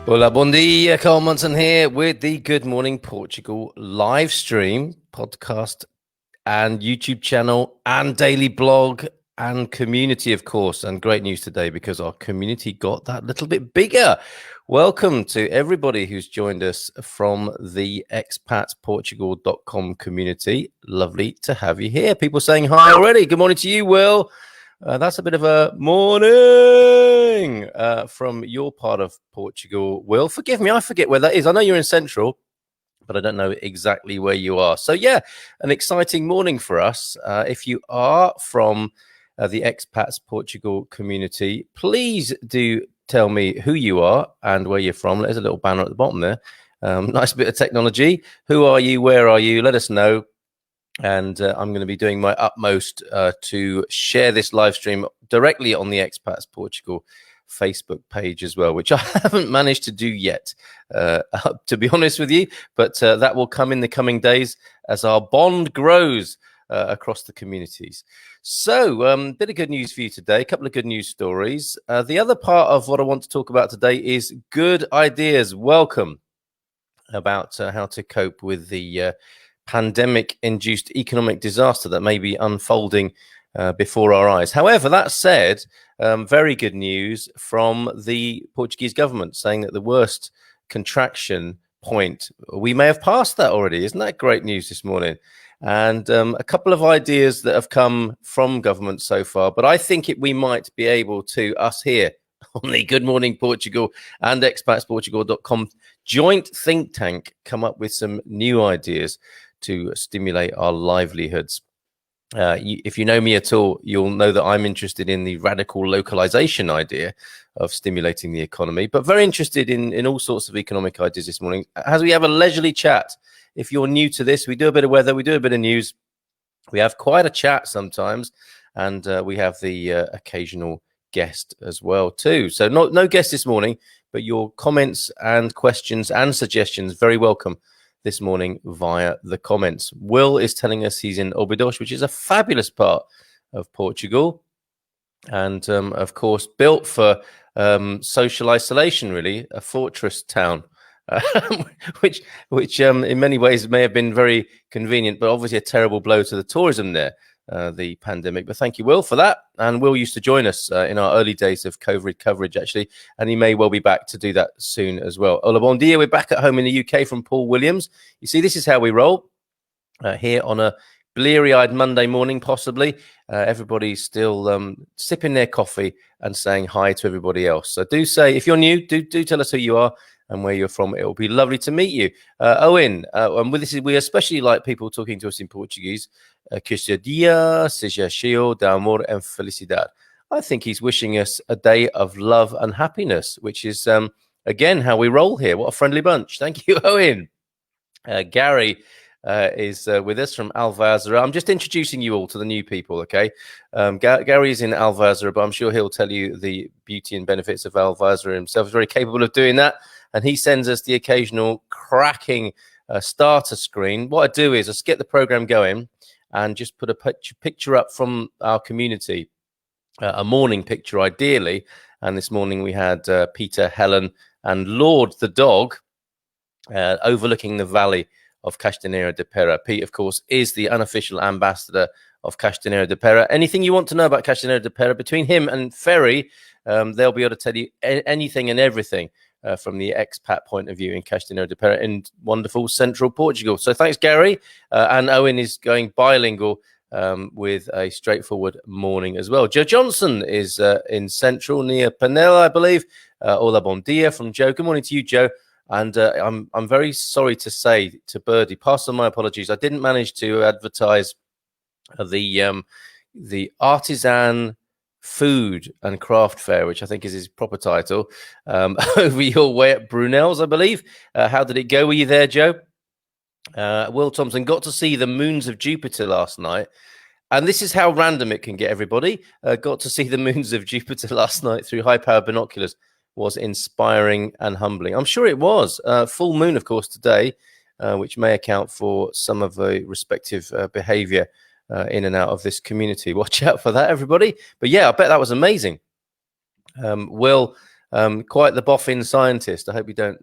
Hola, bon dia, Carl Munson here with the Good Morning Portugal live stream, podcast and YouTube channel and daily blog and community, of course. And great news today because our community got that little bit bigger. Welcome to everybody who's joined us from the expatsportugal.com community. Lovely to have you here. People saying hi already. Good morning to you, Will. That's a bit of a morning from your part of Portugal. Will, forgive me, I forget where that is. I know you're in Central, but I don't know exactly where you are. So yeah, an exciting morning for us. If you are from the Expats Portugal community, please do tell me who you are and where you're from. There's a little banner at the bottom there. Nice bit of technology. Who are you? Where are you? Let us know. And I'm going to be doing my utmost to share this live stream directly on the Expats Portugal Facebook page as well, which I haven't managed to do yet, to be honest with you. But that will come in the coming days as our bond grows across the communities. So bit of good news for you today, a couple of good news stories. The other part of what I want to talk about today is good ideas. Welcome about how to cope with the pandemic-induced economic disaster that may be unfolding before our eyes. However, that said, very good news from the Portuguese government saying that the worst contraction point, we may have passed that already. Isn't that great news this morning? And a couple of ideas that have come from government so far, but I think we might be able to, us here on the Good Morning Portugal and expatsportugal.com joint think tank, come up with some new ideas to stimulate our livelihoods. If you know me at all, you'll know that I'm interested in the radical localization idea of stimulating the economy, but very interested in all sorts of economic ideas this morning as we have a leisurely chat. If you're new to this, we do a bit of weather, we do a bit of news, we have quite a chat sometimes, and we have the occasional guest as well too. So no guest this morning, but your comments and questions and suggestions very welcome this morning via the comments. Will is telling us he's in Óbidos, which is a fabulous part of Portugal, and of course built for social isolation, really, a fortress town, which in many ways may have been very convenient, but obviously a terrible blow to the tourism there, the pandemic. But thank you, Will, for that. And Will used to join us in our early days of COVID coverage, actually, and he may well be back to do that soon as well. Hola, bon dia. We're back at home in the UK from Paul Williams. You see, this is how we roll here on a bleary-eyed Monday morning, possibly. Everybody's still sipping their coffee and saying hi to everybody else. So do say, if you're new, do tell us who you are and where you're from. It will be lovely to meet you. Owen, and with this, we especially like people talking to us in Portuguese. Que este dia seja cheio de amor e felicidade. I think he's wishing us a day of love and happiness, which is, again, how we roll here. What a friendly bunch. Thank you, Owen. Gary is with us from Alvazara. I'm just introducing you all to the new people, okay? Gary is in Alvazara, but I'm sure he'll tell you the beauty and benefits of Alvazara himself. He's very capable of doing that, and he sends us the occasional cracking starter screen. What I do is I get the program going and just put a picture up from our community, a morning picture ideally. And this morning we had Peter, Helen, and Lord the dog overlooking the valley of Castanheira de Pera. Pete, of course, is the unofficial ambassador of Castanheira de Pera. Anything you want to know about Castanheira de Pera, between him and Ferry, they'll be able to tell you anything and everything from the expat point of view in Castanheira de Pera in wonderful central Portugal. So thanks, Gary. And Owen is going bilingual with a straightforward morning as well. Joe Johnson is in central near Panela, I believe. Hola, bon dia from Joe. Good morning to you, Joe. And I'm very sorry to say to Birdie, pass on my apologies. I didn't manage to advertise the artisan food and craft fair, which I think is his proper title, over your way at Brunel's, I believe. How did it go? Were you there, Joe? Will Thompson got to see the moons of Jupiter last night. And this is how random it can get, everybody. Got to see the moons of Jupiter last night through high-power binoculars. Was inspiring and humbling. I'm sure it was. Full moon, of course, today, which may account for some of the respective behavior in and out of this community. Watch out for that, everybody. But yeah, I bet that was amazing. Will Quite the boffin scientist. I hope you don't.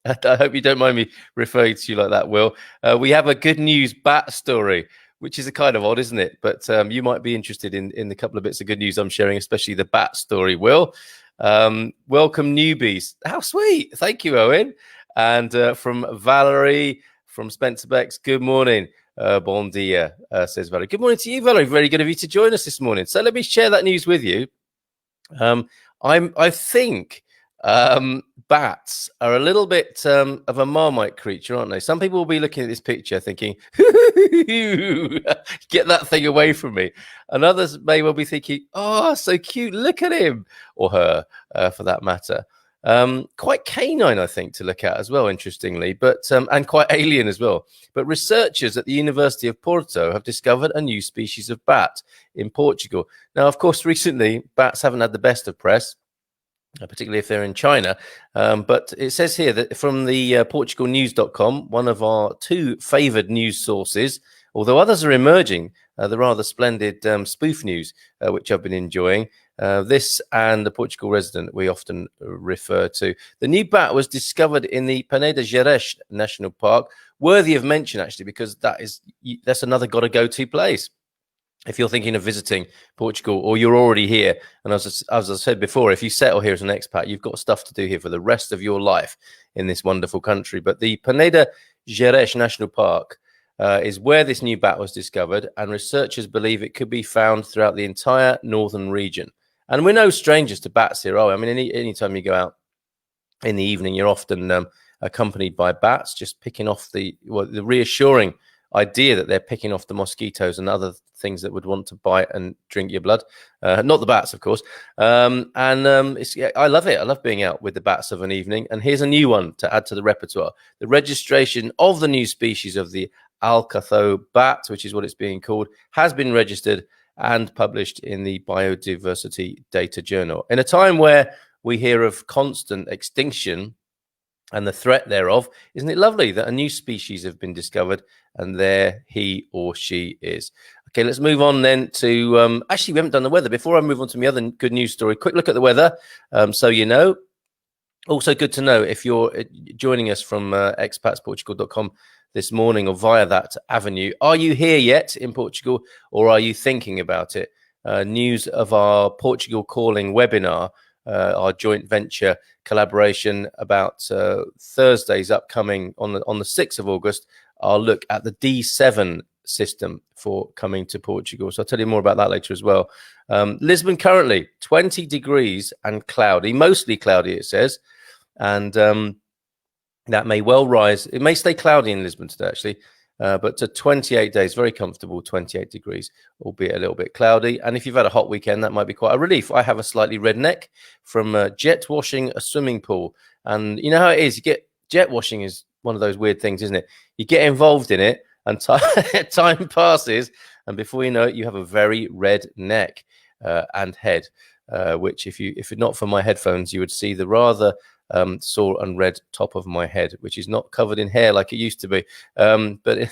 I hope you don't mind me referring to you like that, Will. We have a good news bat story, which is a kind of odd, isn't it? But you might be interested in the couple of bits of good news I'm sharing, especially the bat story, Will. Welcome, newbies. How sweet. Thank you, Owen. And from Valerie, from Spencer Becks, good morning. Bon dia, says Valerie. Good morning to you, Valerie. Very good of you to join us this morning. So let me share that news with you. I think bats are a little bit of a Marmite creature, aren't they? Some people will be looking at this picture thinking, get that thing away from me. And others may well be thinking, oh, so cute, look at him, or her, for that matter. Quite canine, I think, to look at as well, interestingly, but and quite alien as well. But researchers at the University of Porto have discovered a new species of bat in Portugal. Now, of course, recently, bats haven't had the best of press, particularly if they're in China. But it says here that from the portugalnews.com, one of our two favoured news sources, although others are emerging, the rather splendid spoof news, which I've been enjoying. This and the Portugal Resident we often refer to. The new bat was discovered in the Peneda Gerês National Park, worthy of mention, actually, because that's another got-to-go-to place. If you're thinking of visiting Portugal or you're already here, and as I said before, if you settle here as an expat, you've got stuff to do here for the rest of your life in this wonderful country. But the Peneda Gerês National Park is where this new bat was discovered, and researchers believe it could be found throughout the entire northern region. And we're no strangers to bats here, are we? I mean, any time you go out in the evening, you're often accompanied by bats, just picking off the reassuring idea that they're picking off the mosquitoes and other things that would want to bite and drink your blood. Not the bats, of course. I love it. I love being out with the bats of an evening. And here's a new one to add to the repertoire. The registration of the new species of the Alcatho bat, which is what it's being called, has been registered and published in the Biodiversity Data Journal. In a time where we hear of constant extinction and the threat thereof, isn't it lovely that a new species have been discovered, and there he or she is. Okay, let's move on then to, actually, we haven't done the weather. Before I move on to my other good news story, quick look at the weather, so you know. Also good to know if you're joining us from expatsportugal.com this morning or via that avenue. Are you here yet in Portugal, or are you thinking about it? News of our Portugal Calling webinar, our joint venture collaboration about Thursday's upcoming on the 6th of August. I'll look at the D7 system for coming to Portugal. So I'll tell you more about that later as well. Lisbon currently 20 degrees and cloudy, mostly cloudy, it says. And that may well rise. It may stay cloudy in Lisbon today, actually. But to 28 days, very comfortable, 28 degrees, albeit a little bit cloudy. And if you've had a hot weekend, that might be quite a relief. I have a slightly red neck from jet washing a swimming pool. And you know how it is. Jet washing is one of those weird things, isn't it? You get involved in it and time passes. And before you know it, you have a very red neck and head, which if you're not for my headphones, you would see the rather sore and red top of my head, which is not covered in hair like it used to be. But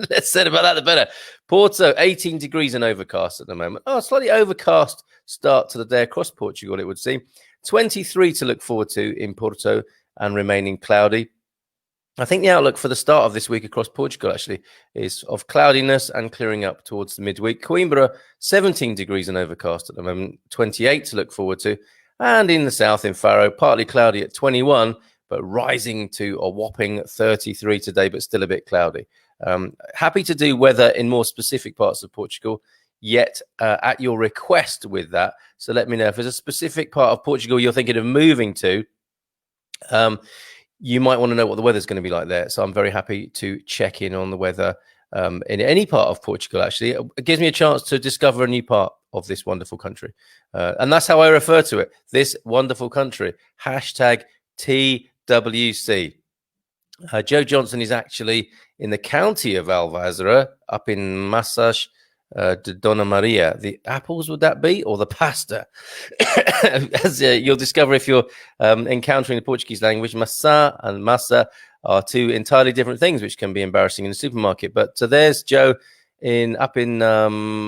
less said about that, the better. Porto, 18 degrees and overcast at the moment. Oh, slightly overcast start to the day across Portugal, it would seem. 23 to look forward to in Porto and remaining cloudy. I think the outlook for the start of this week across Portugal actually is of cloudiness and clearing up towards the midweek. Coimbra, 17 degrees and overcast at the moment, 28 to look forward to. And in the south, in Faro, partly cloudy at 21, but rising to a whopping 33 today, but still a bit cloudy. Happy to do weather in more specific parts of Portugal, yet at your request with that. So let me know if there's a specific part of Portugal you're thinking of moving to. You might want to know what the weather's going to be like there. So I'm very happy to check in on the weather in any part of Portugal, actually. It gives me a chance to discover a new part of this wonderful country. And that's how I refer to it, this wonderful country. Hashtag TWC. Joe Johnson is actually in the county of Alvázora, up in Massas de Dona Maria. The apples, would that be? Or the pasta? As you'll discover if you're encountering the Portuguese language, massa and massa are two entirely different things, which can be embarrassing in the supermarket. But there's Joe up in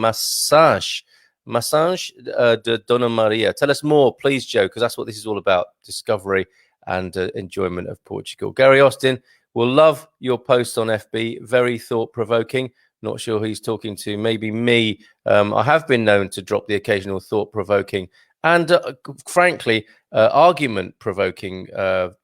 Massas Massage de Dona Maria. Tell us more, please, Joe, because that's what this is all about, discovery and enjoyment of Portugal. Gary Austin will love your post on FB. Very thought-provoking. Not sure who he's talking to. Maybe me. I have been known to drop the occasional thought-provoking and, frankly, argument-provoking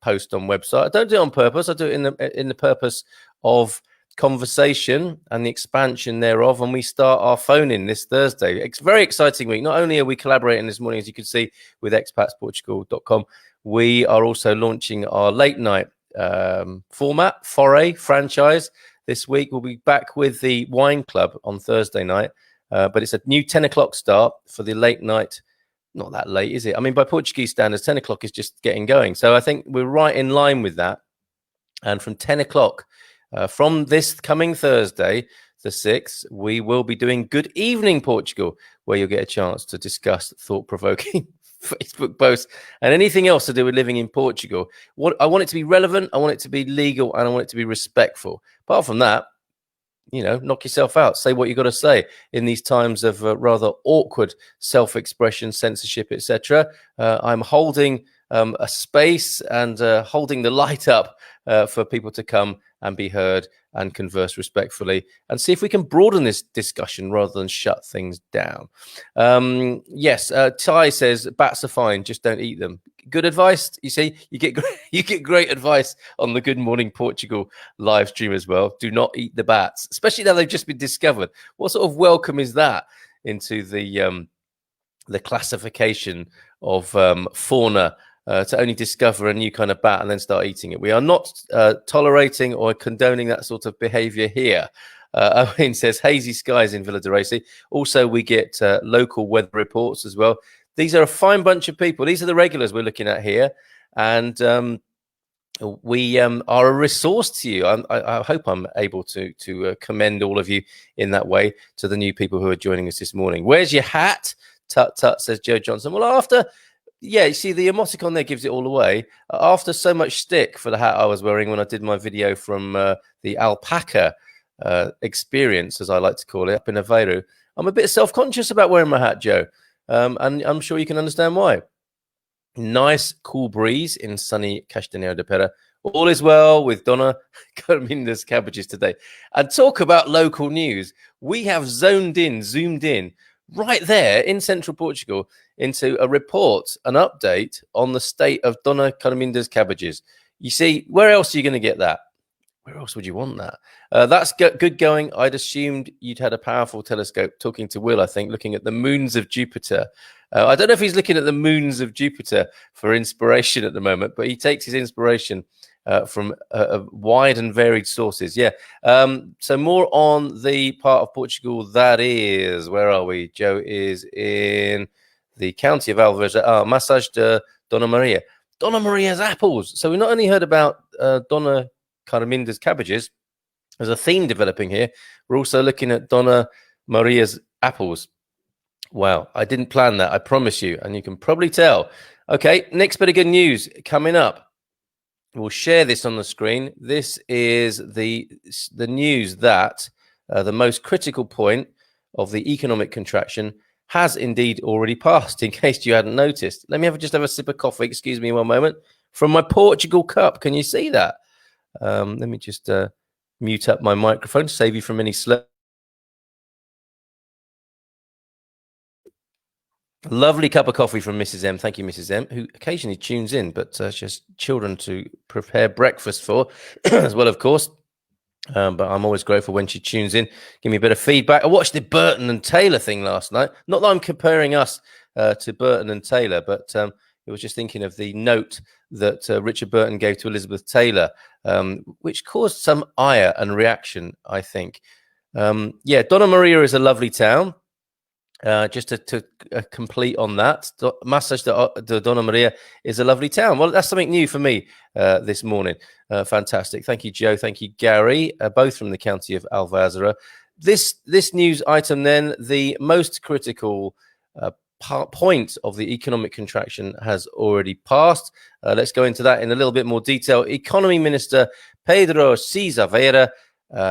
post on website. I don't do it on purpose. I do it in the purpose of conversation and the expansion thereof. And we start our phone in this Thursday. It's a very exciting week. Not only are we collaborating this morning, as you can see, with expatsportugal.com, we are also launching our late night format, foray franchise. This week we'll be back with the Wine Club on Thursday night, but it's a new 10 o'clock start for the late night. Not that late, is it? I mean, by Portuguese standards, 10 o'clock is just getting going. So I think we're right in line with that. And from 10 o'clock, from this coming Thursday, the 6th, we will be doing Good Evening Portugal, where you'll get a chance to discuss thought-provoking Facebook posts and anything else to do with living in Portugal. I want it to be relevant, I want it to be legal, and I want it to be respectful. Apart from that, knock yourself out. Say what you got to say in these times of rather awkward self-expression, censorship, etc. I'm holding a space and holding the light up for people to come and be heard and converse respectfully and see if we can broaden this discussion rather than shut things down. Yes, Ty says bats are fine, just don't eat them. Good advice. You see, you get great advice on the Good Morning Portugal live stream as well. Do not eat the bats, especially now they've just been discovered. What sort of welcome is that into the classification of fauna? To only discover a new kind of bat and then start eating it. We are not tolerating or condoning that sort of behavior here. Owen says hazy skies in Villa de Racing. Also, we get local weather reports as well. These are a fine bunch of people. These are the regulars we're looking at here. And we are a resource to you. I hope I'm able to commend all of you in that way to the new people who are joining us this morning. Where's your hat? Tut, tut, says Joe Johnson. Well, yeah, you see, the emoticon there gives it all away. After so much stick for the hat I was wearing when I did my video from the alpaca experience, as I like to call it, up in Aveiro, I'm a bit self-conscious about wearing my hat, Joe. And I'm sure you can understand why. Nice, cool breeze in sunny Castanheiro de Pera. All is well with Dona Carminda's cabbages today. And talk about local news. We have zoomed in, right there in central Portugal into a report, an update on the state of Dona Carminda's cabbages. You see, where else are you going to get that? Where else would you want that? That's good going. I'd assumed you'd had a powerful telescope talking to Will, I think, looking at the moons of Jupiter. I don't know if he's looking at the moons of Jupiter for inspiration at the moment, but he takes his inspiration from wide and varied sources. Yeah. So more on the part of Portugal that is, where are we? Joe is in the county of Alvarez. Massage de Dona Maria. Dona Maria's apples. So we not only heard about Dona Carminda's cabbages, there's a theme developing here. We're also looking at Dona Maria's apples. Wow, I didn't plan that, I promise you, and you can probably tell. Okay, next bit of good news coming up. We'll share this on the screen. This is the news that the most critical point of the economic contraction has indeed already passed, in case you hadn't noticed. Let me just have a sip of coffee. Excuse me one moment. From my Portugal cup. Can you see that? Let me just mute up my microphone to save you from any slur. Lovely cup of coffee from Mrs. M. Thank you, Mrs. M, who occasionally tunes in, but she has children to prepare breakfast for as well, of course. But I'm always grateful when she tunes in. Give me a bit of feedback. I watched the Burton and Taylor thing last night. Not that I'm comparing us to Burton and Taylor, but I was just thinking of the note that Richard Burton gave to Elizabeth Taylor, which caused some ire and reaction, I think. Yeah, Dona Maria is a lovely town. Just to complete on that, Massage de Dona Maria is a lovely town. Well, that's something new for me this morning. Fantastic. Thank you, Joe. Thank you, Gary, both from the county of Alvázora. This news item then, the most critical point of the economic contraction has already passed. Let's go into that in a little bit more detail. Economy Minister Pedro Cisa Vieira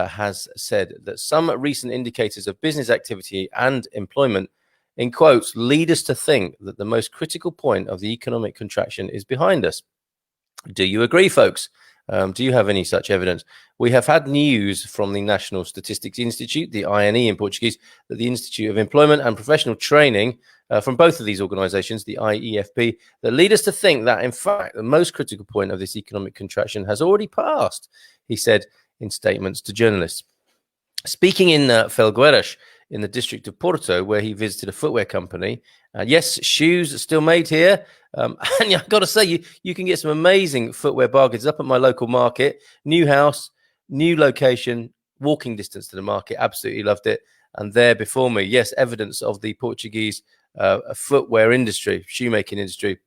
has said that some recent indicators of business activity and employment in quotes, lead us to think that the most critical point of the economic contraction is behind us. Do you agree, folks? Do you have any such evidence? We have had news from the National Statistics Institute, the INE in Portuguese, that the Institute of Employment and Professional Training, from both of these organizations, the IEFP, that lead us to think that, in fact, the most critical point of this economic contraction has already passed, he said in statements to journalists. Speaking in Felgueiras, in the district of Porto, where he visited a footwear company. Yes, shoes are still made here. And I've got to say, you can get some amazing footwear bargains up at my local market. New house, new location, walking distance to the market. Absolutely loved it. And there before me, yes, evidence of the Portuguese footwear industry, shoemaking industry,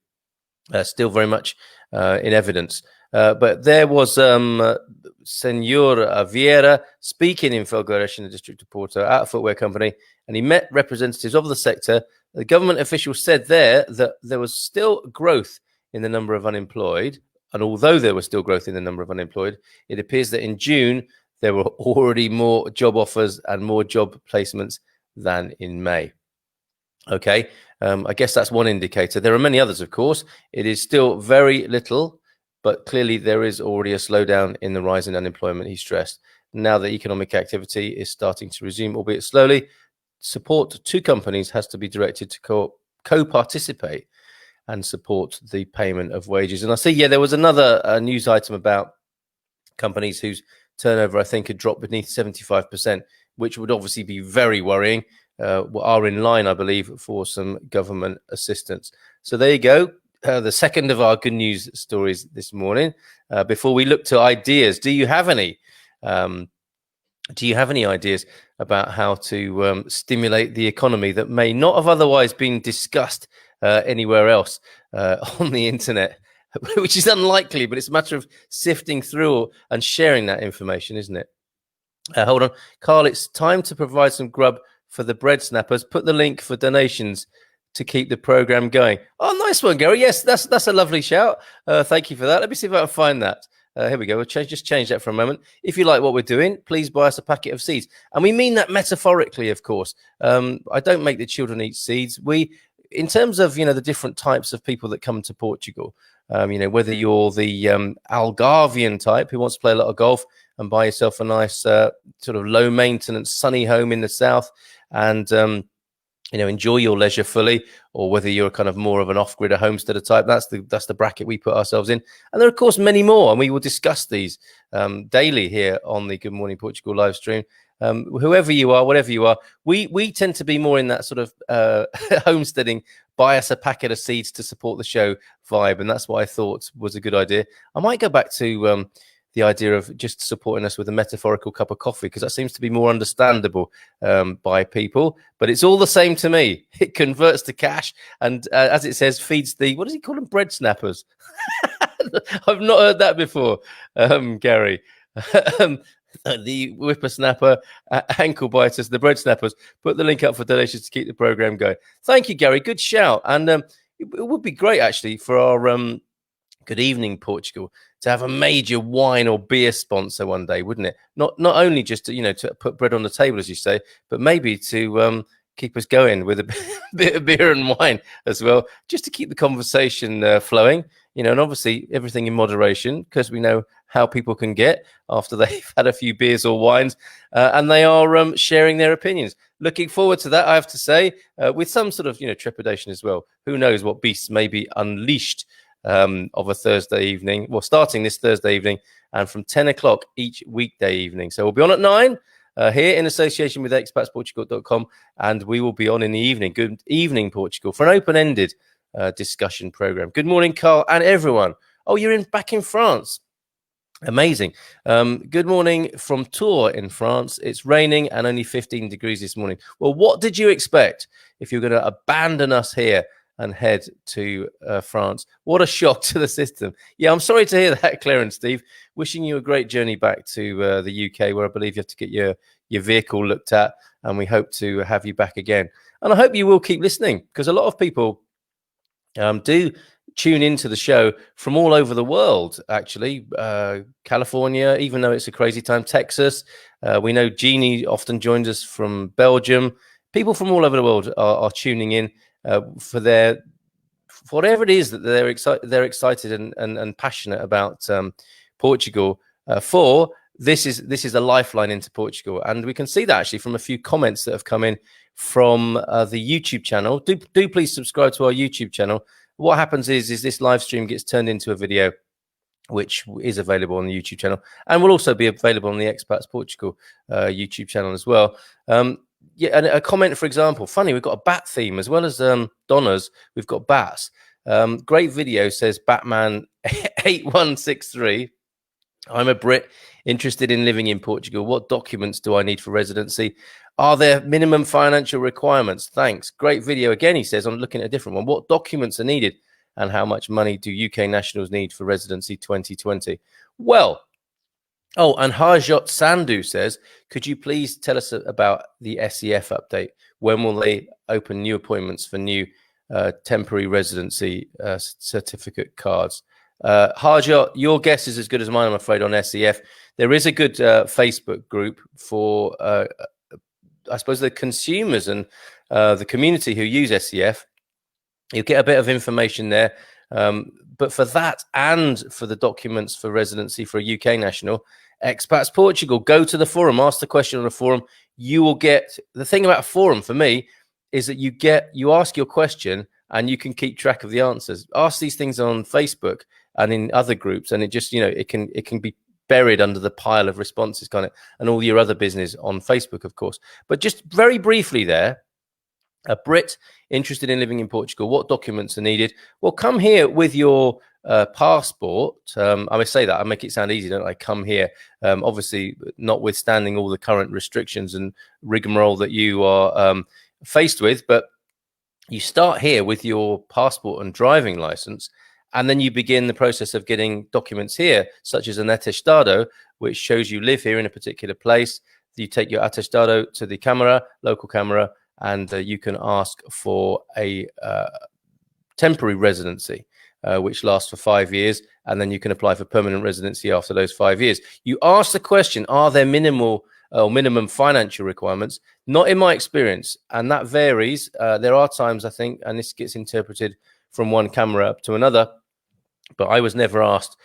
still very much in evidence. But there was Senor Vieira speaking in Felgueiras in the district of Porto at a footwear company, and he met representatives of the sector. The government official said there that there was still growth in the number of unemployed. And although there was still growth in the number of unemployed, it appears that in June, there were already more job offers and more job placements than in May. Okay, I guess that's one indicator. There are many others, of course. It is still very little, but clearly there is already a slowdown in the rise in unemployment, he stressed. Now that economic activity is starting to resume, albeit slowly, support to companies has to be directed to co-participate and support the payment of wages. And I see, yeah, there was another news item about companies whose turnover, I think, had dropped beneath 75%, which would obviously be very worrying. Are in line, I believe, for some government assistance. So there you go. The second of our good news stories this morning. Before we look to ideas, do you have any? Do you have any ideas about how to stimulate the economy that may not have otherwise been discussed anywhere else on the internet, which is unlikely, but it's a matter of sifting through and sharing that information, isn't it? Hold on, Carl, it's time to provide some grub for the bread snappers. Put the link for donations to keep the program going. Oh, nice one, Gary. Yes, that's a lovely shout. Thank you for that. Let me see if I can find that. Here we go. We'll just change that for a moment. If you like what we're doing, please buy us a packet of seeds. And we mean that metaphorically, of course. I don't make the children eat seeds. In terms of, the different types of people that come to Portugal, whether you're the Algarvian type who wants to play a lot of golf and buy yourself a nice sort of low maintenance, sunny home in the south and, enjoy your leisure fully, or whether you're kind of more of an off-grid or homesteader type, that's the bracket we put ourselves in. And there are, of course, many more, and we will discuss these daily here on the Good Morning Portugal live stream. Whoever you are, whatever you are, we tend to be more in that sort of homesteading, buy us a packet of seeds to support the show vibe, and that's what I thought was a good idea. I might go back to the idea of just supporting us with a metaphorical cup of coffee, because that seems to be more understandable by people, but it's all the same to me. It converts to cash and, as it says, feeds the, what does he call them, bread snappers? I've not heard that before, Gary. The whippersnapper, ankle biters, the bread snappers. Put the link up for donations to keep the program going. Thank you, Gary. Good shout. And it would be great, actually, for our Good Evening Portugal to have a major wine or beer sponsor one day, wouldn't it? Not only just to put bread on the table, as you say, but maybe to keep us going with a bit of beer and wine as well, just to keep the conversation flowing. And obviously everything in moderation, because we know how people can get after they've had a few beers or wines, and they are sharing their opinions. Looking forward to that, I have to say, with some sort of trepidation as well. Who knows what beasts may be unleashed of a Thursday evening, well, starting this Thursday evening and from 10 o'clock each weekday evening. So we'll be on at 9 here in association with expatsportugal.com, and we will be on in the evening. Good Evening Portugal for an open-ended discussion program. Good morning, Carl, and everyone. Oh, you're back in France. Amazing. Good morning from Tours in France. It's raining and only 15 degrees this morning. Well, what did you expect if you're going to abandon us here and head to France? What a shock to the system. Yeah, I'm sorry to hear that, Claire and Steve. Wishing you a great journey back to the UK, where I believe you have to get your vehicle looked at, and we hope to have you back again. And I hope you will keep listening, because a lot of people do tune into the show from all over the world, actually. California, even though it's a crazy time, Texas. We know Jeannie often joins us from Belgium. people from all over the world are tuning in for their whatever it is that they're excited and passionate about Portugal for. This is a lifeline into Portugal, and we can see that actually from a few comments that have come in from the YouTube channel. Do please subscribe to our YouTube channel. What happens is this live stream gets turned into a video, which is available on the YouTube channel, and will also be available on the Expats Portugal YouTube channel as well. Yeah, and a comment, for example, funny, we've got a bat theme as well as Donna's. We've got bats. Great video, says Batman 8163. I'm a Brit interested in living in Portugal. What documents do I need for residency? Are there minimum financial requirements? Thanks. Great video. Again, he says, I'm looking at a different one. What documents are needed and how much money do UK nationals need for residency 2020? Well, oh, and Harjot Sandhu says, could you please tell us about the SEF update? When will they open new appointments for new temporary residency certificate cards? Harjot, your guess is as good as mine, I'm afraid, on SEF. There is a good Facebook group for, I suppose, the consumers and the community who use SEF. You'll get a bit of information there. But for that and for the documents for residency for a UK national, Expats Portugal, go to the forum, ask the question on the forum. You will get, the thing about a forum for me is that you ask your question and you can keep track of the answers. Ask these things on Facebook and in other groups, and it just, it can be buried under the pile of responses, kind of, and all your other business on Facebook, of course. But just very briefly there, a Brit interested in living in Portugal, what documents are needed? Well, come here with your passport. I may say that, I make it sound easy, don't I? Come here, obviously notwithstanding all the current restrictions and rigmarole that you are faced with, but you start here with your passport and driving license, and then you begin the process of getting documents here, such as an atestado, which shows you live here in a particular place. You take your atestado to the camera, local camera, and you can ask for a temporary residency, which lasts for 5 years, and then you can apply for permanent residency after those 5 years. You ask the question, are there minimum financial requirements? Not in my experience, and that varies. There are times, I think, and this gets interpreted from one camera up to another, but I was never asked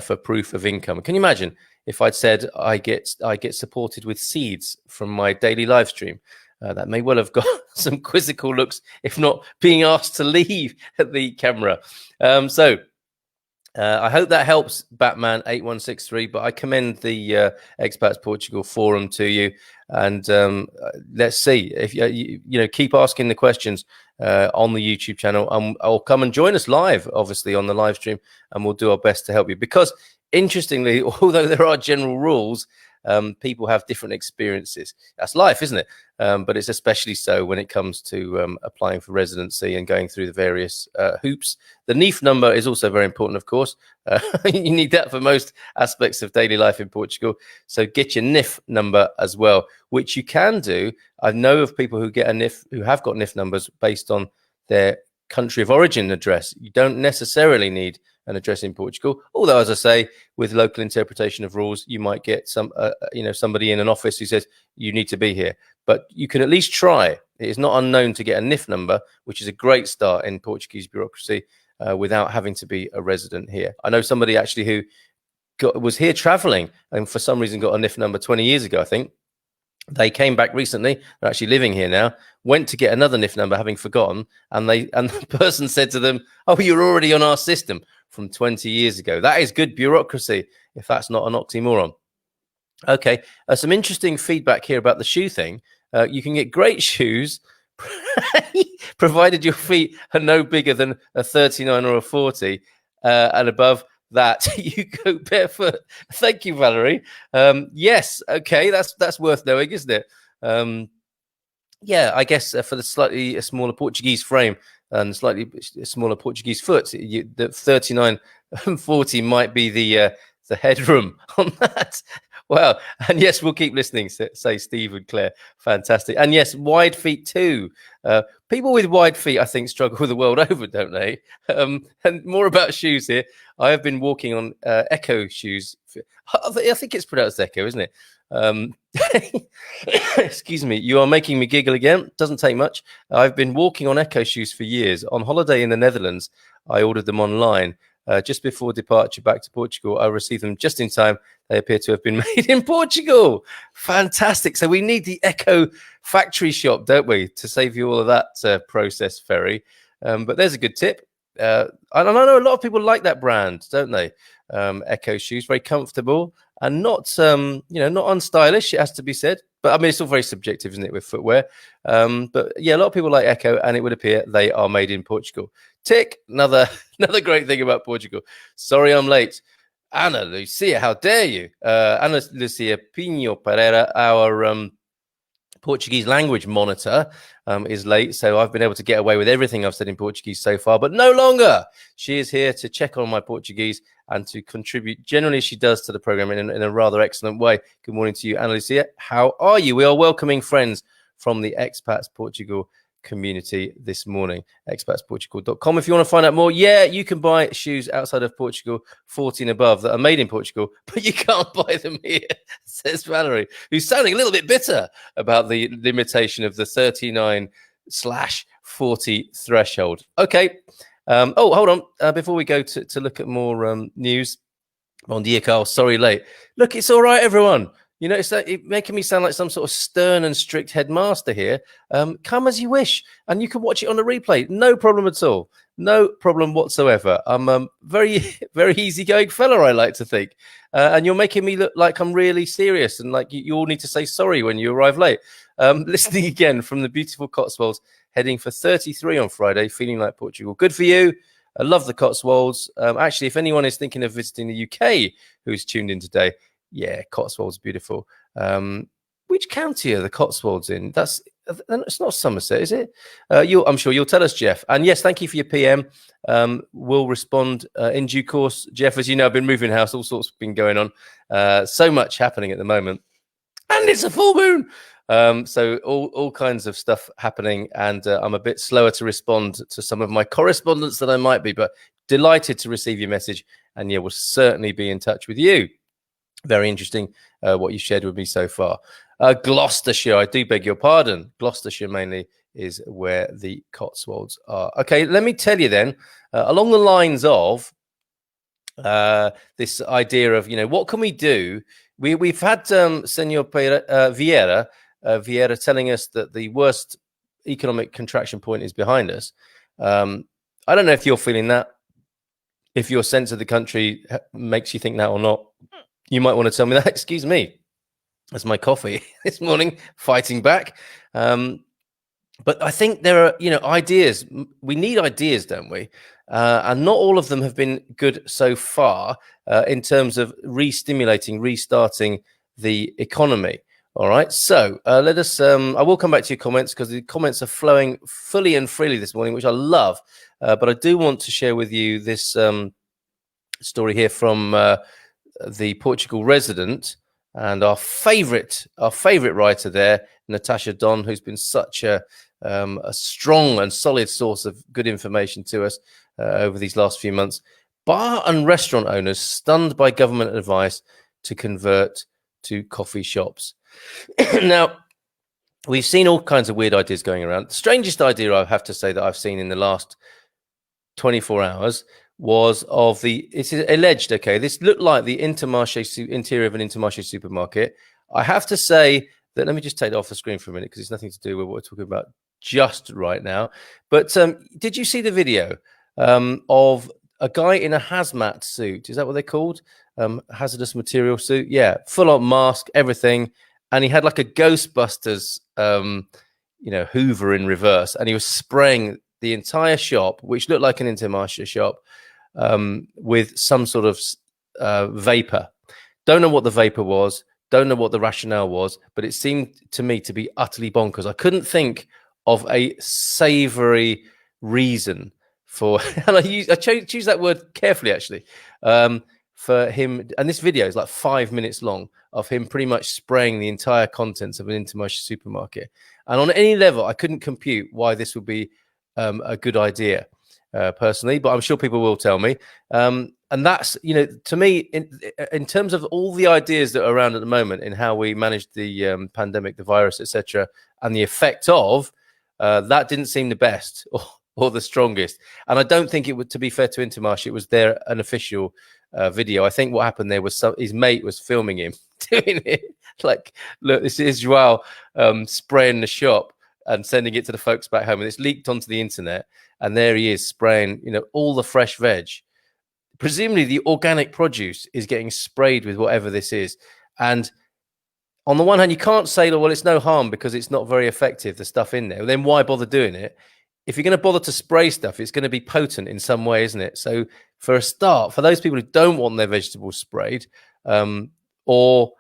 for proof of income. Can you imagine if I'd said I get supported with seeds from my daily live stream? That may well have got some quizzical looks, if not being asked to leave the camera. I hope that helps, Batman 8163. But I commend the Expats Portugal forum to you, and let's see if you keep asking the questions on the YouTube channel, and I'll come and join us live, obviously on the live stream, and we'll do our best to help you. Because interestingly, although there are general rules, people have different experiences. That's life, isn't it? But it's especially so when it comes to applying for residency and going through the various hoops. The NIF number is also very important, of course. You need that for most aspects of daily life in Portugal. So get your NIF number as well, which you can do. I know of people who get a NIF, who have got NIF numbers based on their country of origin address. You don't necessarily need an address in Portugal, although, as I say, with local interpretation of rules, you might get somebody in an office who says you need to be here, but you can at least try. It is not unknown to get a NIF number, which is a great start in Portuguese bureaucracy, without having to be a resident here. I know somebody actually who was here traveling and for some reason got a NIF number 20 years ago, I think. They came back recently, they're actually living here now, went to get another NIF number having forgotten, and the person said to them, oh, you're already on our system from 20 years ago. That is good bureaucracy, if that's not an oxymoron. Okay, some interesting feedback here about the shoe thing. You can get great shoes provided your feet are no bigger than a 39 or a 40, and above that you go barefoot. Thank you, Valerie. Yes, okay, that's worth knowing, isn't it? Yeah, I guess for the slightly smaller Portuguese frame and slightly smaller Portuguese foot, the 39 and 40 might be the headroom on that. Wow. And yes, we'll keep listening, say Steve and Claire. Fantastic. And yes, wide feet too. People with wide feet, I think, struggle the world over, don't they? And more about shoes here. I have been walking on Echo shoes. I think it's pronounced Echo, isn't it? Excuse me. You are making me giggle again. Doesn't take much. I've been walking on Echo shoes for years. On holiday in the Netherlands, I ordered them online. Just before departure back to Portugal, I received them just in time. They appear to have been made in Portugal. Fantastic. So we need the Echo factory shop, don't we, to save you all of that process, Ferry. But there's a good tip. I know a lot of people like that brand, don't they? Echo shoes, very comfortable and not, not unstylish, it has to be said. But I mean, it's all very subjective, isn't it, with footwear? But yeah, a lot of people like Echo, and it would appear they are made in Portugal. Tick, another great thing about Portugal. Sorry I'm late. Ana Lucia, how dare you? Ana Lucia Pinho Pereira, our Portuguese language monitor, is late, so I've been able to get away with everything I've said in Portuguese so far, but no longer. She is here to check on my Portuguese and to contribute generally she does to the program in a rather excellent way. Good morning to you, Ana Lucia. How are you? We are welcoming friends from the Expats Portugal community this morning. expatsportugal.com. If you want to find out more, yeah, you can buy shoes outside of Portugal, 40 and above, that are made in Portugal, but you can't buy them here, says Valerie, who's sounding a little bit bitter about the limitation of the 39/40 threshold. Okay. Hold on. Before we go to look at more news, Bon dia, Carl. Sorry, late. Look, it's all right, everyone. You know, it's making me sound like some sort of stern and strict headmaster here. Come as you wish, and you can watch it on the replay. No problem at all. No problem whatsoever. I'm a very, very easygoing fella, I like to think. And you're making me look like I'm really serious and like you all need to say sorry when you arrive late. Listening again from the beautiful Cotswolds, heading for 33 on Friday, feeling like Portugal. Good for you. I love the Cotswolds. Actually, if anyone is thinking of visiting the UK who's tuned in today, yeah, Cotswolds, beautiful. Which county are the Cotswolds in? It's not Somerset, is it? I'm sure you'll tell us, Jeff. And yes, thank you for your PM. We'll respond in due course. Jeff, as you know, I've been moving house. All sorts have been going on. So much happening at the moment. And it's a full moon. So all kinds of stuff happening. And I'm a bit slower to respond to some of my correspondence than I might be. But delighted to receive your message. And yeah, we'll certainly be in touch with you. Very interesting what you shared with me so far. Gloucestershire, I do beg your pardon. Gloucestershire mainly is where the Cotswolds are. Okay, let me tell you then, along the lines of this idea of, what can we do? We've had Senor Vieira telling us that the worst economic contraction point is behind us. I don't know if you're feeling that, if your sense of the country makes you think that or not. You might want to tell me that. Excuse me. That's my coffee this morning, fighting back. But I think there are, ideas. We need ideas, don't we? And not all of them have been good so far in terms of re-stimulating, restarting the economy. All right. So let us, I will come back to your comments because the comments are flowing fully and freely this morning, which I love. But I do want to share with you this story here from the Portugal resident and our favorite writer there, Natasha Don, who's been such a strong and solid source of good information to us over these last few months. Bar and restaurant owners stunned by government advice to convert to coffee shops. Now, we've seen all kinds of weird ideas going around. The strangest idea I have to say that I've seen in the last 24 hours was of it's alleged, okay, this looked like the interior of an Intermarché supermarket. I have to say that, let me just take it off the screen for a minute because it's nothing to do with what we're talking about just right now. But did you see the video of a guy in a hazmat suit? Is that what they're called? Hazardous material suit? Yeah, full on mask, everything. And he had like a Ghostbusters, Hoover in reverse. And he was spraying the entire shop, which looked like an Intermarché shop, with some sort of vapor. Don't know what the vapor was. Don't know what the rationale was, but it seemed to me to be utterly bonkers. I couldn't think of a savory reason for, and I choose that word carefully, actually, for him. And this video is like 5 minutes long of him pretty much spraying the entire contents of an Intermarché supermarket. And on any level, I couldn't compute why this would be a good idea. personally, but I'm sure people will tell me. And that's, to me, in terms of all the ideas that are around at the moment in how we manage the pandemic, the virus, etc., and the effect of that didn't seem the best or the strongest. And I don't think it would, to be fair to Intermarché, it was an official video. I think what happened there was his mate was filming him doing it. Like, look, this is Joao spraying the shop and sending it to the folks back home. And it's leaked onto the internet. And there he is spraying, all the fresh veg. Presumably the organic produce is getting sprayed with whatever this is. And on the one hand, you can't say, well, it's no harm because it's not very effective, the stuff in there. Well, then why bother doing it? If you're going to bother to spray stuff, it's going to be potent in some way, isn't it? So for a start, for those people who don't want their vegetables sprayed, or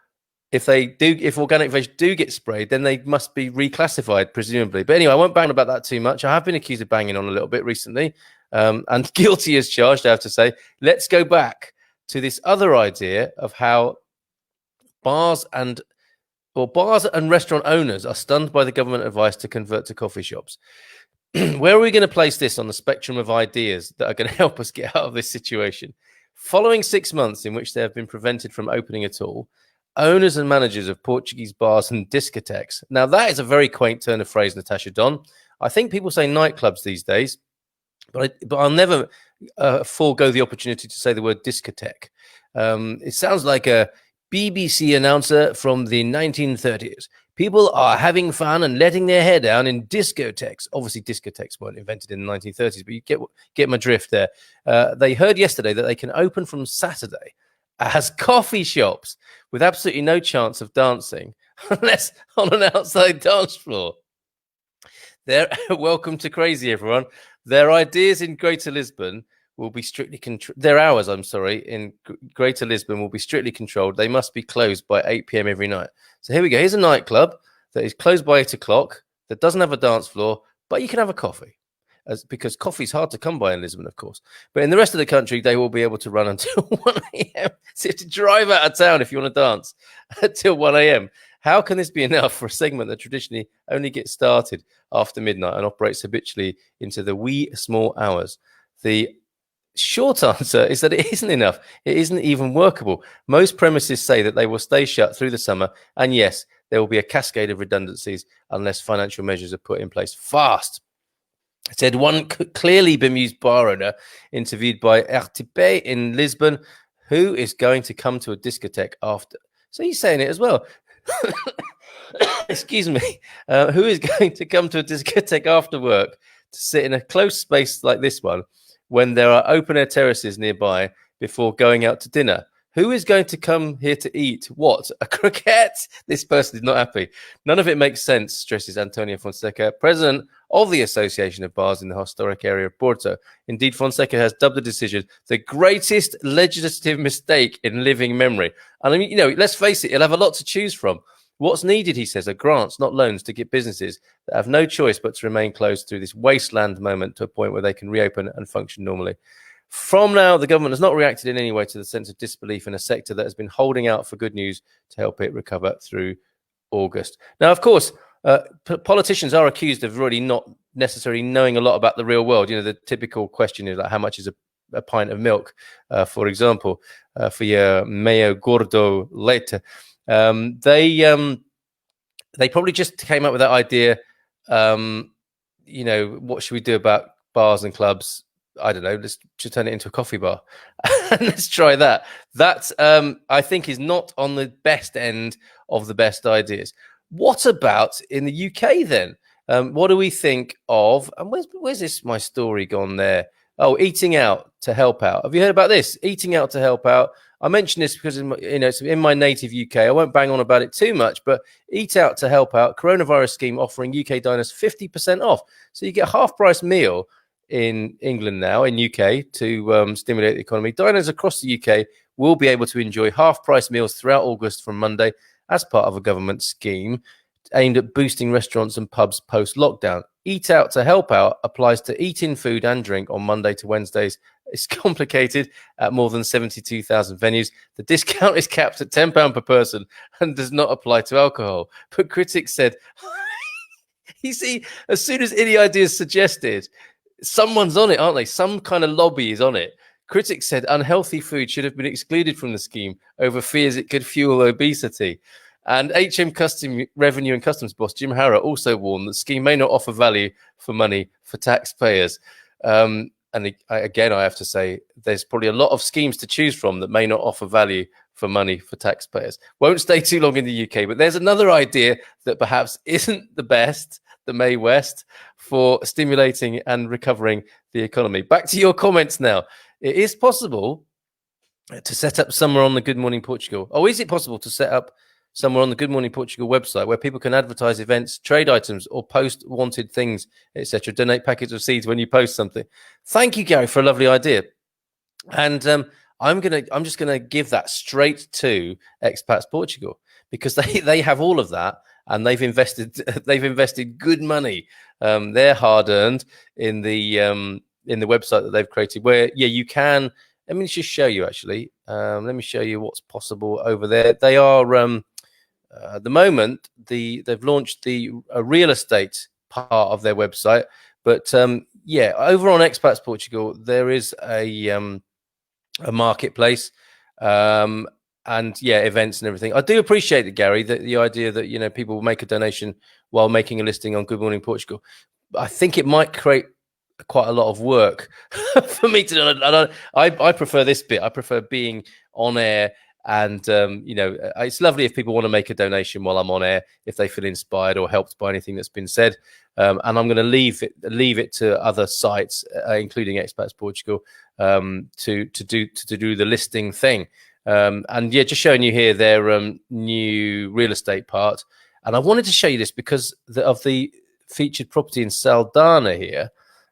if organic veg do get sprayed, then they must be reclassified, presumably. But anyway, I won't bang about that too much. I have been accused of banging on a little bit recently, and guilty as charged, I have to say. Let's go back to this other idea of how bars and restaurant owners are stunned by the government advice to convert to coffee shops. Where are we going to place this on the spectrum of ideas that are going to help us get out of this situation? Following 6 months in which they have been prevented from opening at all, owners and managers of Portuguese bars and discotheques. Now, that is a very quaint turn of phrase, Natasha Don. I think people say nightclubs these days, but I'll never forego the opportunity to say the word discotheque. It sounds like a BBC announcer from the 1930s. People are having fun and letting their hair down in discotheques. Obviously, discotheques weren't invented in the 1930s, but you get my drift there. They heard yesterday that they can open from Saturday as coffee shops with absolutely no chance of dancing unless on an outside dance floor. Welcome to crazy, everyone. Their ideas in Greater Lisbon will be strictly their hours, in Greater Lisbon will be strictly controlled. They must be closed by 8 p.m. every night. So here we go. Here's a nightclub that is closed by 8 o'clock, that doesn't have a dance floor, but you can have a coffee. Because coffee's hard to come by in Lisbon, of course. But in the rest of the country, they will be able to run until 1 a.m. So you have to drive out of town if you want to dance until 1 a.m. How can this be enough for a segment that traditionally only gets started after midnight and operates habitually into the wee small hours? The short answer is that it isn't enough. It isn't even workable. Most premises say that they will stay shut through the summer. And yes, there will be a cascade of redundancies unless financial measures are put in place fast. Said one clearly bemused bar owner interviewed by RTP in Lisbon, who is going to come to a discotheque after. So he's saying it as well. Excuse me. Who is going to come to a discotheque after work to sit in a close space like this one when there are open air terraces nearby before going out to dinner? Who is going to come here to eat? What? A croquette? This person is not happy. None of it makes sense, stresses Antonio Fonseca, president of the Association of Bars in the historic area of Porto. Indeed, Fonseca has dubbed the decision the greatest legislative mistake in living memory. And I mean, let's face it, he'll have a lot to choose from. What's needed, he says, are grants, not loans, to get businesses that have no choice but to remain closed through this wasteland moment to a point where they can reopen and function normally. From now, the government has not reacted in any way to the sense of disbelief in a sector that has been holding out for good news to help it recover through August. Now, of course, politicians are accused of really not necessarily knowing a lot about the real world. The typical question is like, how much is a pint of milk, for example, for your meio gordo leite. They probably just came up with that idea. What should we do about bars and clubs? I don't know. Let's just turn it into a coffee bar. Let's try that. That I think is not on the best end of the best ideas. What about in the UK then? What do we think of? And where's my story gone there? Oh, eating out to help out. Have you heard about this? Eating out to help out. I mention this because it's in my native UK. I won't bang on about it too much, but Eat Out to Help Out, coronavirus scheme offering UK diners 50% off. So you get a half-price meal in England now, in UK, to stimulate the economy. Diners across the UK will be able to enjoy half-price meals throughout August from Monday as part of a government scheme aimed at boosting restaurants and pubs post-lockdown. Eat Out to Help Out applies to eat-in food and drink on Monday to Wednesdays. It's complicated at more than 72,000 venues. The discount is capped at £10 per person and does not apply to alcohol. But critics said, you see, as soon as any idea is suggested, Someone's on it, aren't they? Some kind of lobby is on it. Critics said unhealthy food should have been excluded from the scheme over fears it could fuel obesity. And HM Custom Revenue and Customs boss Jim Harrow also warned that the scheme may not offer value for money for taxpayers. Again, I have to say, there's probably a lot of schemes to choose from that may not offer value for money for taxpayers. Won't stay too long in the UK, but there's another idea that perhaps isn't the best, the May West, for stimulating and recovering the economy. Back to your comments now. It is possible to set up somewhere on the Good Morning Portugal. Oh, is it possible to set up somewhere on the Good Morning Portugal website where people can advertise events, trade items, or post wanted things, etc.? Donate packets of seeds when you post something. Thank you, Gary, for a lovely idea. And I'm just gonna give that straight to Expats Portugal, because they have all of that, and they've invested good money, they're hard earned, in the website that they've created. Where you can. Let me just show you actually. Let me show you what's possible over there. They are at the moment they've launched a real estate part of their website, but over on Expats Portugal there is a marketplace, and events and everything. I do appreciate it, Gary, the idea that people will make a donation while making a listing on Good Morning Portugal. I think it might create quite a lot of work for me to do. I prefer this bit. I prefer being on air, and it's lovely if people want to make a donation while I'm on air, if they feel inspired or helped by anything that's been said. And I'm going to leave it to other sites, including Expats Portugal, to do the listing thing. Just showing you here their new real estate part. And I wanted to show you this because of the featured property in Saldana here.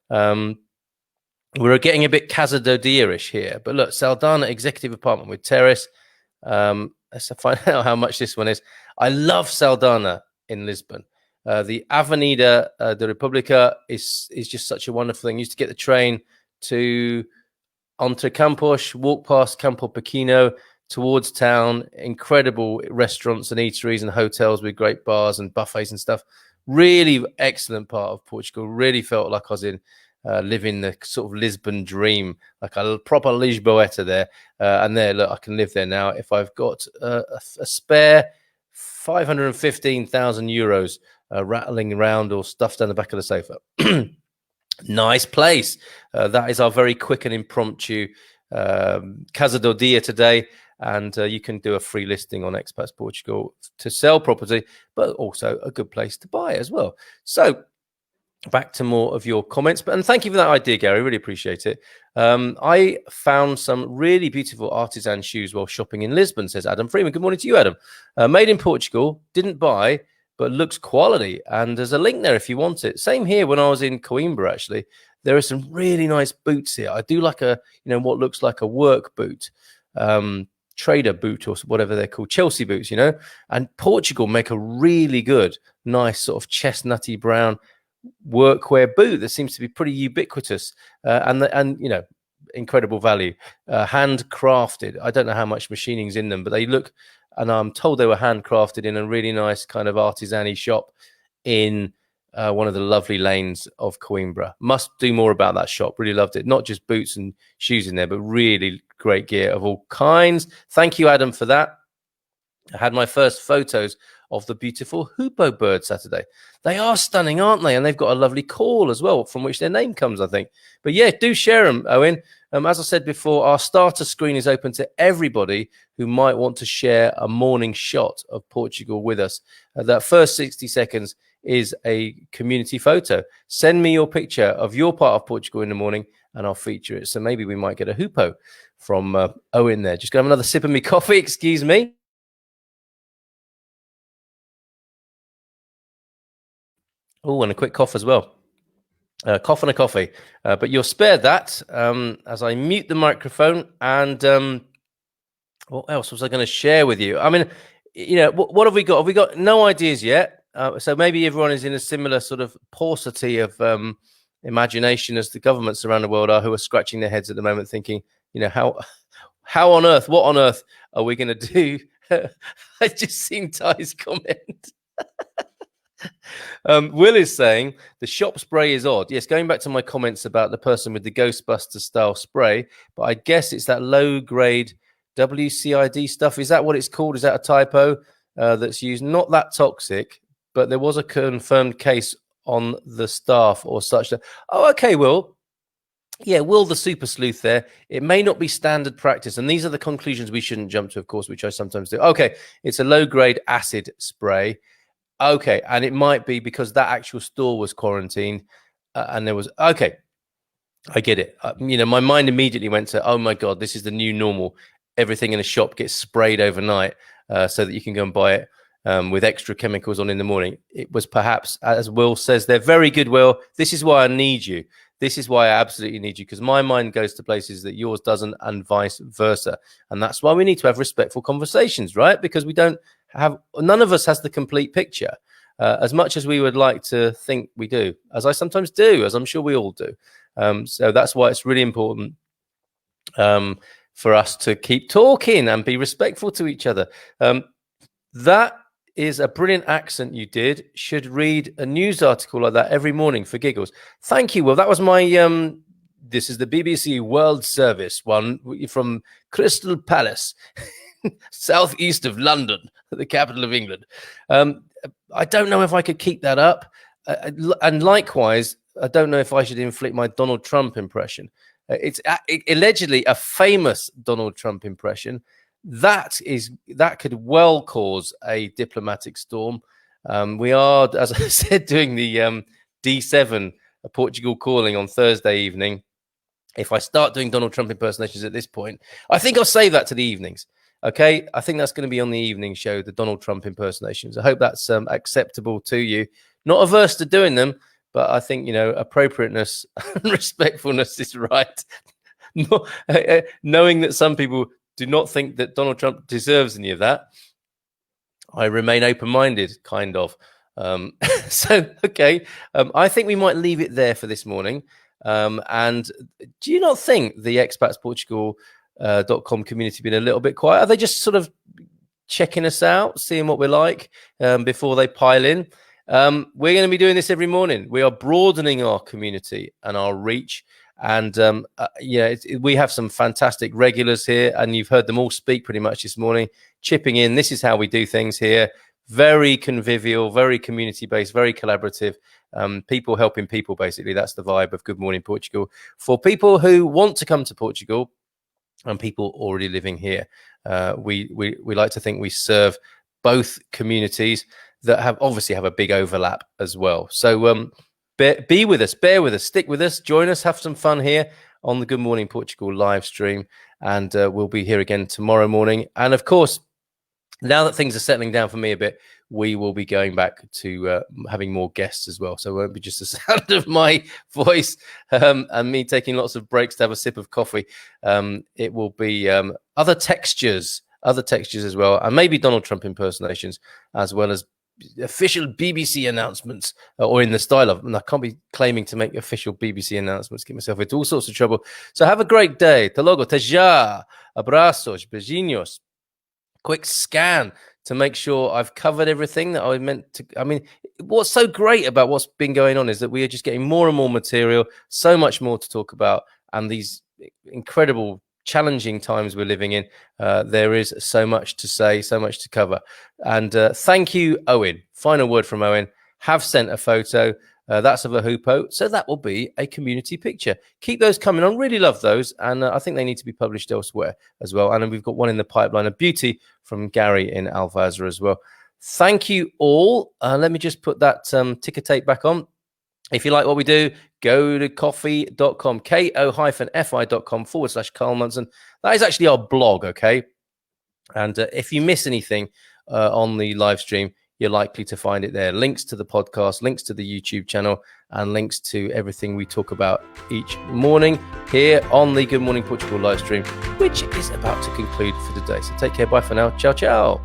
We're getting a bit Casa do Dia-ish here, but look, Saldana executive apartment with terrace. Let's find out how much this one is. I love Saldana in Lisbon. The Avenida de República is just such a wonderful thing. You used to get the train to Entre Campos, walk past Campo Pequeno towards town. Incredible restaurants and eateries and hotels with great bars and buffets and stuff. Really excellent part of Portugal. Really felt like I was living the sort of Lisbon dream, like a proper Lisboeta there. And there, look, I can live there now if I've got a spare 515,000 euros rattling around or stuffed down the back of the sofa. Nice place. That is our very quick and impromptu Casa do Dia today. And you can do a free listing on Expats Portugal to sell property, but also a good place to buy as well. So back to more of your comments. And thank you for that idea, Gary. Really appreciate it. I found some really beautiful artisan shoes while shopping in Lisbon, says Adam Freeman. Good morning to you, Adam. Made in Portugal, didn't buy, but looks quality. And there's a link there if you want it. Same here when I was in Coimbra, actually. There are some really nice boots here. I do like what looks like a work boot. Trader boot or whatever they're called, Chelsea boots, and Portugal make a really good, nice sort of chestnutty brown workwear boot that seems to be pretty ubiquitous, and incredible value, handcrafted. I don't know how much machining's in them, but they look, and I'm told they were handcrafted in a really nice kind of artisan-y shop in one of the lovely lanes of Coimbra. Must do more about that shop. Really loved it. Not just boots and shoes in there, but really great gear of all kinds. Thank you, Adam, for that. I had my first photos of the beautiful hoopoe bird Saturday. They are stunning, aren't they? And they've got a lovely call as well, from which their name comes, I think. But yeah, do share them, Owen. As I said before, our starter screen is open to everybody who might want to share a morning shot of Portugal with us. That first 60 seconds is a community photo. Send me your picture of your part of Portugal in the morning and I'll feature it. So maybe we might get a hoopoe from Owen there. Just gonna have another sip of me coffee, excuse me. Oh, and a quick cough as well. Cough and a coffee. But you'll spare that as I mute the microphone. And what else was I going to share with you? I mean, what have we got? Have we got no ideas yet? So maybe everyone is in a similar sort of paucity of imagination as the governments around the world are, who are scratching their heads at the moment thinking, how on earth, what on earth are we going to do? I just seen Ty's comment. Will is saying the shop spray is odd. Yes, going back to my comments about the person with the Ghostbuster style spray, but I guess it's that low grade WCID stuff. Is that what it's called? Is that a typo that's used? Not that toxic, but there was a confirmed case on the staff or such. Oh, okay, Will. Yeah, Will the super sleuth there. It may not be standard practice. And these are the conclusions we shouldn't jump to, of course, which I sometimes do. Okay, it's a low grade acid spray. Okay, and it might be because that actual store was quarantined, and there was okay. I get it. My mind immediately went to, oh my god, this is the new normal. Everything in a shop gets sprayed overnight, so that you can go and buy it with extra chemicals on in the morning. It was perhaps, as Will says, they're very good. Will, this is why I need you. This is why I absolutely need you, because my mind goes to places that yours doesn't, and vice versa. And that's why we need to have respectful conversations, right? Because none of us has the complete picture, as much as we would like to think we do, as I sometimes do, as I'm sure we all do. So that's why it's really important for us to keep talking and be respectful to each other. That is a brilliant accent you did. Should read a news article like that every morning for giggles. Thank you, Will. That was my this is the BBC World Service one from Crystal Palace, southeast of London, the capital of England. I don't know if I could keep that up, and likewise, I don't know if I should inflict my Donald Trump impression. It's allegedly a famous Donald Trump impression. That could well cause a diplomatic storm. We are, as I said, doing the D7 Portugal calling on Thursday evening. If I start doing Donald Trump impersonations at this point, I think I'll save that to the evenings. Okay, I think that's going to be on the evening show, the Donald Trump impersonations. I hope that's acceptable to you. Not averse to doing them, but I think, appropriateness and respectfulness is right. Knowing that some people do not think that Donald Trump deserves any of that, I remain open-minded, kind of. Okay, I think we might leave it there for this morning. And do you not think the Expats Portugal .com community been a little bit quiet? Are they just sort of checking us out, seeing what we're like before they pile in? We're going to be doing this every morning. We are broadening our community and our reach. And we have some fantastic regulars here, and you've heard them all speak pretty much this morning, chipping in. This is how we do things here. Very convivial, very community-based, very collaborative. People helping people, basically. That's the vibe of Good Morning Portugal. For people who want to come to Portugal and people already living here, we like to think we serve both communities that obviously have a big overlap as well. So be with us, bear with us, stick with us, join us, have some fun here on the Good Morning Portugal live stream. And we'll be here again tomorrow morning. And of course, now that things are settling down for me a bit, we will be going back to having more guests as well. So it won't be just the sound of my voice and me taking lots of breaks to have a sip of coffee. It will be other textures as well, and maybe Donald Trump impersonations, as well as official BBC announcements, or in the style of, and I can't be claiming to make official BBC announcements, get myself into all sorts of trouble. So have a great day. Te logo, te já, abraços, beijinhos. Quick scan to make sure I've covered everything that I meant to. I mean, what's so great about what's been going on is that we are just getting more and more material, so much more to talk about, and these incredible challenging times we're living in, there is so much to say, so much to cover. And thank you, Owen. Final word from Owen. Have sent a photo. That's of a hoopo, so that will be a community picture. Keep those coming on. Really love those, and I think they need to be published elsewhere as well. And we've got one in the pipeline of beauty from Gary in Alvaza as well. Thank you all. Let me just put that ticker tape back on. If you like what we do, go to ko-fi.com, ko-fi.com/Carl Munson. That is actually our blog, okay? And if you miss anything on the live stream, you're likely to find it there. Links to the podcast, links to the YouTube channel, and links to everything we talk about each morning here on the Good Morning Portugal live stream, which is about to conclude for today. So take care. Bye for now. Ciao, ciao.